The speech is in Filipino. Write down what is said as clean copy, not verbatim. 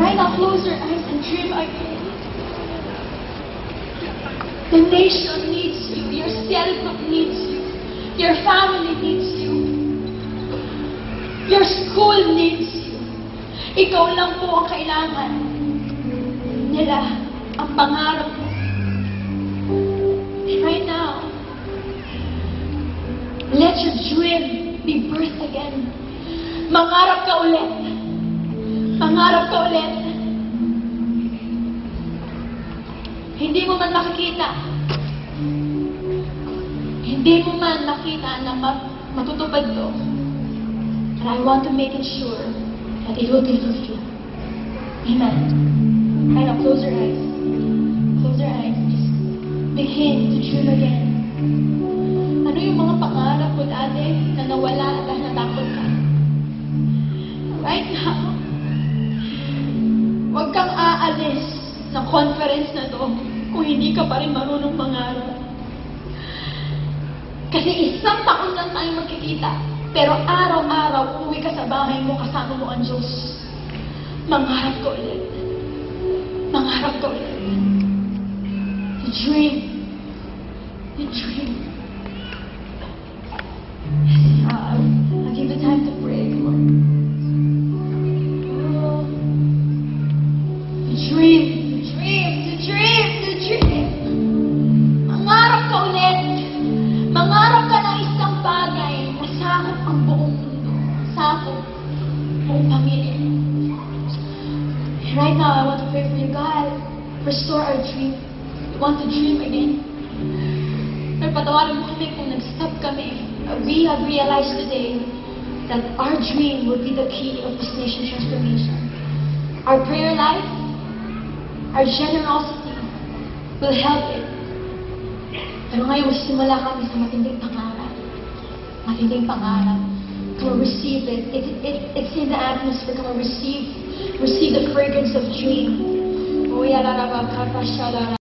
Right now, close your eyes and dream again. The nation needs you. Your cell group needs you. Your family needs you. Your school needs you. Ikaw lang po ang kailangan nila, ang pangarap mo. Right now, let your dream be birthed again. Mangarap ka ulit. Mangarap ka ulit. Hindi mo man makikita. Hindi mo man makita na matutupad to. But I want to make it sure that it will be fulfilled. Amen. Right now, close your eyes. Close your eyes. Just begin to dream again. Ano yung mga pangarap mo dati na nawala dahil natakot ka? Right now, huwag kang aalis ng conference na to kung hindi ka pa rin marunong mangarap. Kasi isang taon lang tayo magkikita, pero araw-araw uwi ka sa bahay mo, kasama mo ang Diyos. Mangarap ka ulit. Mangarap ka ulit. You dream. You dream. I'll give you time to pray. Come on. You dream. You dream. You dream. You dream. Mangarap ka ulit. Mangarap ka ng isang bagay na sakop ang buong mundo. Sakop buong pamilya. Right now, I want to pray for you, God. Restore our dream. We want to dream again. Pero patawarin mo kami kung nag-stop kami. We have realized today that our dream will be the key of this nation's transformation. Our prayer life, our generosity will help it. Pero ngayon, magsisimula kami sa matinding pangarap. Matinding pangarap. Come on, receive it. It's in the atmosphere. Come on, receive the fragrance of dream.